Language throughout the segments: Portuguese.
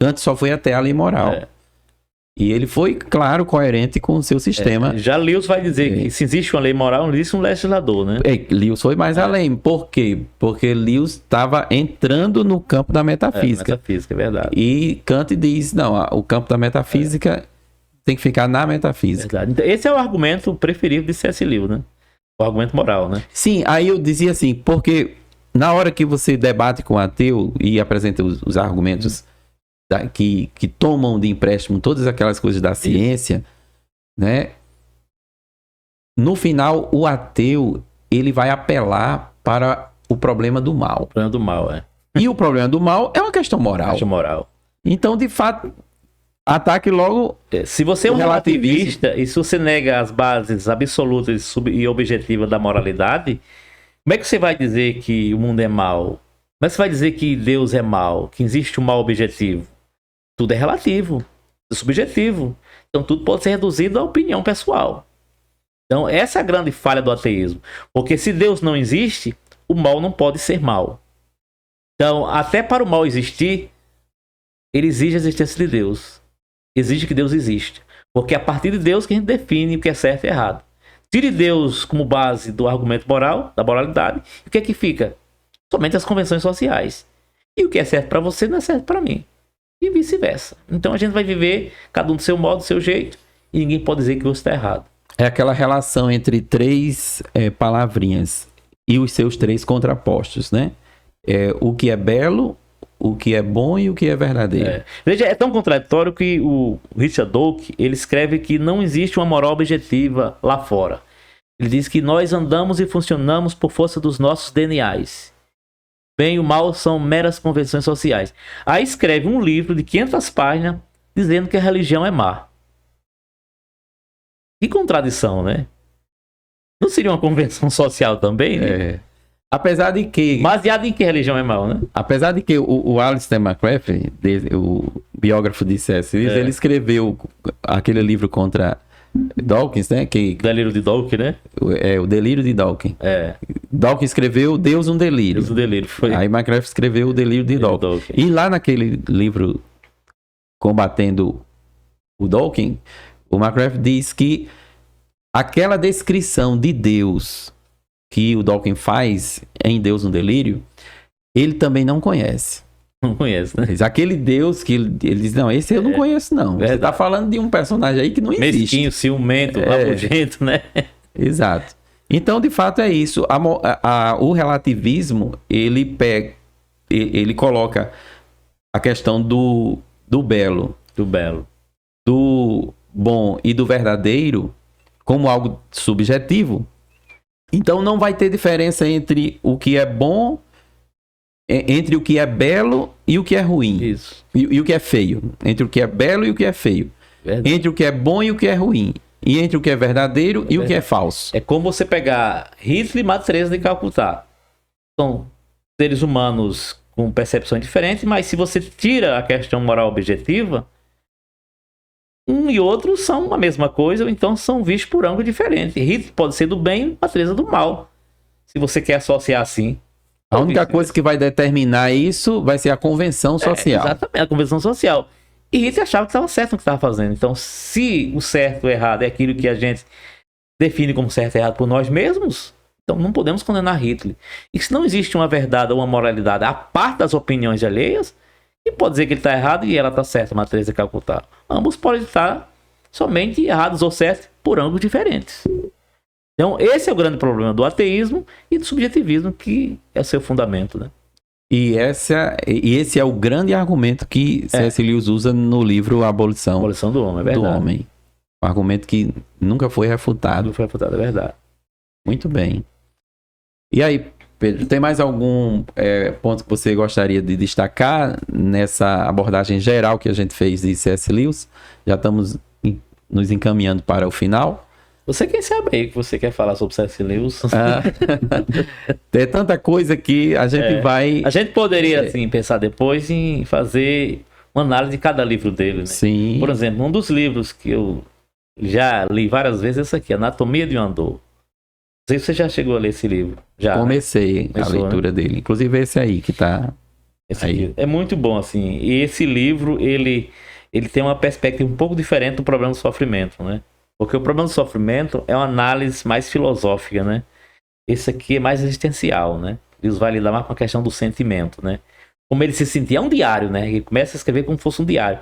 Kant só foi até a lei moral. E ele foi, claro, coerente com o seu sistema. Já Lewis vai dizer que se existe uma lei moral, não existe um legislador, né? Lewis foi mais além. Por quê? Porque Lewis estava entrando no campo da metafísica. Metafísica, é verdade. E Kant diz, não, o campo da metafísica tem que ficar na metafísica. Verdade. Então, esse é o argumento preferido de C.S. Lewis, né? O argumento moral, né? Sim, aí eu dizia assim, porque na hora que você debate com o ateu e apresenta os argumentos que tomam de empréstimo todas aquelas coisas da ciência, né? No final, o ateu, ele vai apelar para o problema do mal. O problema do mal, E o problema do mal é uma questão moral. Então, de fato, ataque logo... Se você é um relativista e se você nega as bases absolutas e objetivas da moralidade, como é que você vai dizer que o mundo é mal? Como é que você vai dizer que Deus é mal? Que existe um mal objetivo? Tudo é relativo, é subjetivo. Então tudo pode ser reduzido à opinião pessoal. Então essa é a grande falha do ateísmo. Porque se Deus não existe, o mal não pode ser mal. Então até para o mal existir, ele exige a existência de Deus. Exige que Deus existe. Porque é a partir de Deus que a gente define o que é certo e errado. Tire Deus como base do argumento moral, da moralidade, e o que é que fica? Somente as convenções sociais. E o que é certo para você não é certo para mim. E vice-versa. Então a gente vai viver cada um do seu modo, do seu jeito, e ninguém pode dizer que você está errado. É aquela relação entre três palavrinhas e os seus três contrapostos, né? O que é belo, o que é bom e o que é verdadeiro. Veja, é tão contraditório que o Richard Dawkins, ele escreve que não existe uma moral objetiva lá fora. Ele diz que nós andamos e funcionamos por força dos nossos DNAs. Bem e o mal são meras convenções sociais. Aí escreve um livro de 500 páginas dizendo que a religião é má. Que contradição, né? Não seria uma convenção social também, né? Apesar de que... Baseado em que religião é mal, né? Apesar de que o Alistair McCaffrey, o biógrafo de C.S. Lewis, ele escreveu aquele livro contra Dawkins, né? O delírio de Dawkins, né? O delírio de Dawkins. Dawkins escreveu Deus um delírio. Deus um delírio, foi. Aí McCaffrey escreveu o delírio de Dawkins. E lá naquele livro combatendo o Dawkins, o McCaffrey diz que aquela descrição de Deus que o Dawkins faz em Deus no Delírio, ele também não conhece. Não conhece, né? Aquele Deus que ele diz, não, esse eu não conheço, não. Você tá falando de um personagem aí que não existe. Mesquinho, ciumento, rabugento, né? Exato. Então, de fato, é isso. O relativismo, ele coloca a questão do belo, do bom e do verdadeiro como algo subjetivo. Então não vai ter diferença entre o que é bom, entre o que é belo e o que é ruim. Isso. E o que é feio. Entre o que é belo e o que é feio. Verdade. Entre o que é bom e o que é ruim. E entre o que é verdadeiro e o que é falso. É como você pegar Hitler e Madre Teresa de Calcutá. São seres humanos com percepções diferentes, mas se você tira a questão moral objetiva, um e outro são a mesma coisa, ou então são vistos por ângulo diferente. Hitler pode ser do bem, Madre Teresa do mal. Se você quer associar assim. A única coisa que vai determinar isso vai ser a convenção social. Exatamente, a convenção social. E Hitler achava que estava certo no que estava fazendo. Então, se o certo ou errado é aquilo que a gente define como certo e errado por nós mesmos, então não podemos condenar Hitler. E se não existe uma verdade ou uma moralidade a parte das opiniões alheias, e pode dizer que ele está errado e ela está certa, Madre Teresa de Calcutá. Ambos podem estar somente errados ou certos por ângulos diferentes. Então, esse é o grande problema do ateísmo e do subjetivismo, que é o seu fundamento, né? E esse é o grande argumento que C.S. Lewis usa no livro Abolição do Homem, é verdade. Do Homem. Um argumento que nunca foi refutado. Não foi refutado, é verdade. Muito bem. E aí, Pedro, tem mais algum ponto que você gostaria de destacar nessa abordagem geral que a gente fez de C.S. Lewis? Já estamos nos encaminhando para o final. Você quem sabe aí que você quer falar sobre C.S. Lewis? Tem tanta coisa que a gente vai... A gente poderia, assim, pensar depois em fazer uma análise de cada livro dele, né? Sim. Por exemplo, um dos livros que eu já li várias vezes é esse aqui, Anatomia de um Andor. Não sei se você já chegou a ler esse livro. Já, comecei a leitura dele. Inclusive esse aí que está É muito bom, assim. E esse livro, ele tem uma perspectiva um pouco diferente do problema do sofrimento, né? Porque o problema do sofrimento é uma análise mais filosófica, né? Esse aqui é mais existencial, né? Deus vai lidar mais com a questão do sentimento, né? Como ele se sentia, é um diário, né? Ele começa a escrever como se fosse um diário.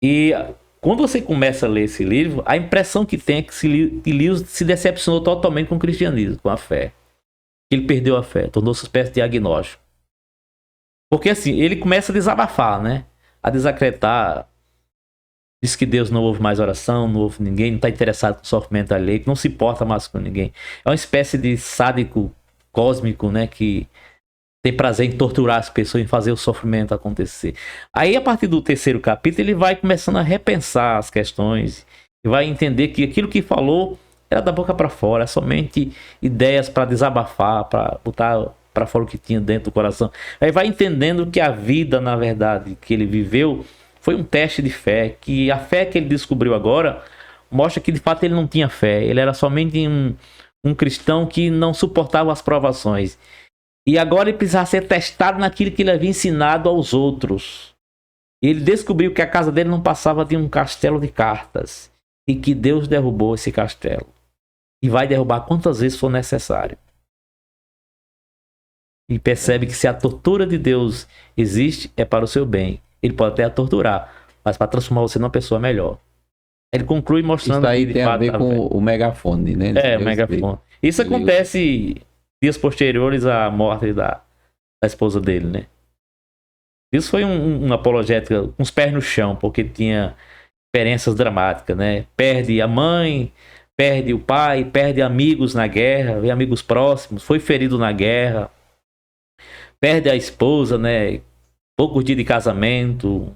E quando você começa a ler esse livro, a impressão que tem é que Lewis se decepcionou totalmente com o cristianismo, com a fé. Ele perdeu a fé, tornou-se uma espécie de agnóstico. Porque assim, ele começa a desabafar, né? A desacreditar. Diz que Deus não ouve mais oração, não ouve ninguém, não está interessado no sofrimento alheio, que não se importa mais com ninguém. É uma espécie de sádico cósmico, né? Que tem prazer em torturar as pessoas, em fazer o sofrimento acontecer. Aí, a partir do 3º capítulo, ele vai começando a repensar as questões e vai entender que aquilo que falou era da boca para fora, é somente ideias para desabafar, para botar para fora o que tinha dentro do coração. Aí vai entendendo que a vida, na verdade, que ele viveu foi um teste de fé, que a fé que ele descobriu agora mostra que de fato ele não tinha fé, ele era somente um cristão que não suportava as provações. E agora ele precisava ser testado naquilo que ele havia ensinado aos outros. Ele descobriu que a casa dele não passava de um castelo de cartas e que Deus derrubou esse castelo e vai derrubar quantas vezes for necessário. E percebe que se a tortura de Deus existe, é para o seu bem. Ele pode até a torturar, mas para transformar você numa pessoa melhor. Ele conclui mostrando... Isso aí tem a ver com o megafone, né? É, o megafone. Isso acontece dias posteriores à morte da esposa dele, né? Isso foi uma apologética, uns pés no chão, porque tinha experiências dramáticas, né? Perde a mãe, perde o pai, perde amigos na guerra, amigos próximos, foi ferido na guerra, perde a esposa, né? Poucos dias de casamento,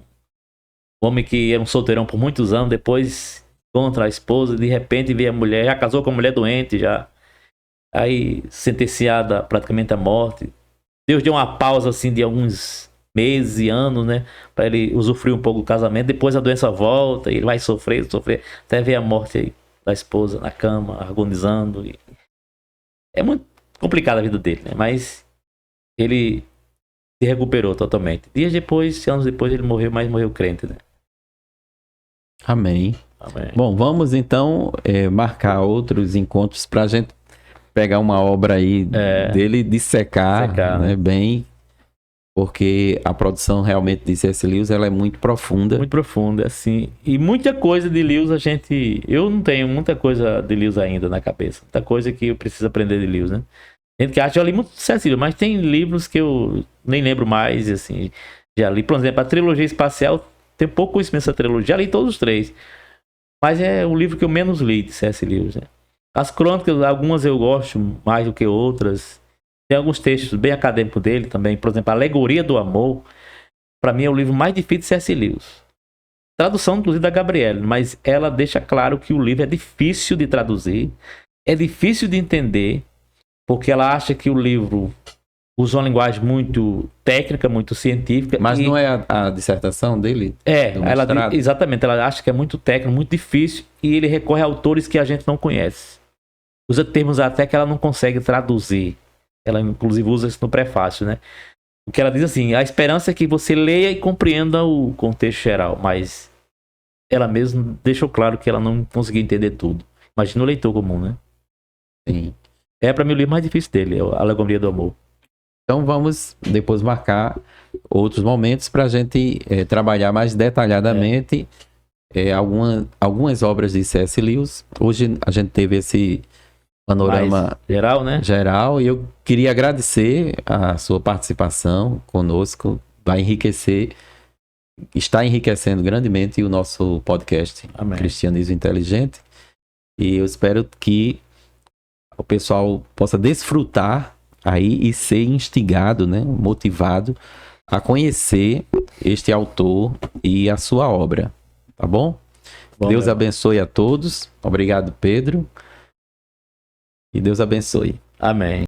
um homem que era um solteirão por muitos anos, depois encontra a esposa, de repente vê a mulher, já casou com a mulher doente, já aí sentenciada praticamente à morte. Deus deu uma pausa assim de alguns meses e anos, né, para ele usufruir um pouco do casamento. Depois a doença volta e ele vai sofrer, até ver a morte aí da esposa na cama, agonizando. É muito complicada a vida dele, né? Mas ele se recuperou totalmente. Dias depois, anos depois, ele morreu, mas morreu crente, né? Amém. Amém. Bom, vamos então marcar outros encontros para a gente pegar uma obra aí dele dissecar, né, bem, porque a produção realmente de C.S. Lewis ela é muito profunda. Muito profunda, assim. E muita coisa de Lewis eu não tenho muita coisa de Lewis ainda na cabeça. Muita coisa que eu preciso aprender de Lewis, né? Gente que acha que eu li muito C.S. Lewis, mas tem livros que eu nem lembro mais, assim, já li. Por exemplo, a trilogia espacial, tem pouco conhecimento dessa trilogia, já li todos os 3. Mas é o livro que eu menos li de C.S. Lewis, né? As crônicas, algumas eu gosto mais do que outras. Tem alguns textos bem acadêmicos dele também. Por exemplo, a Alegoria do Amor, para mim é o livro mais difícil de C.S. Lewis. Tradução, inclusive, da Gabriele, mas ela deixa claro que o livro é difícil de traduzir, é difícil de entender, porque ela acha que o livro usa uma linguagem muito técnica, muito científica. Mas não é a dissertação dele? Exatamente. Ela acha que é muito técnico, muito difícil, e ele recorre a autores que a gente não conhece. Usa termos até que ela não consegue traduzir. Ela, inclusive, usa isso no prefácio, né? O que ela diz assim, a esperança é que você leia e compreenda o contexto geral, mas ela mesma deixou claro que ela não conseguia entender tudo. Imagina o leitor comum, né? Sim. É, para mim, o livro mais difícil dele, é a Alegoria do Amor. Então vamos depois marcar outros momentos para a gente trabalhar mais detalhadamente algumas obras de C.S. Lewis. Hoje a gente teve esse panorama mais geral, né? Geral, e eu queria agradecer a sua participação conosco. Vai enriquecer, está enriquecendo grandemente o nosso podcast Cristianismo Inteligente. E eu espero que o pessoal possa desfrutar aí e ser instigado, né, motivado a conhecer este autor e a sua obra, tá bom? Deus abençoe a todos. Obrigado, Pedro. E Deus abençoe. Amém.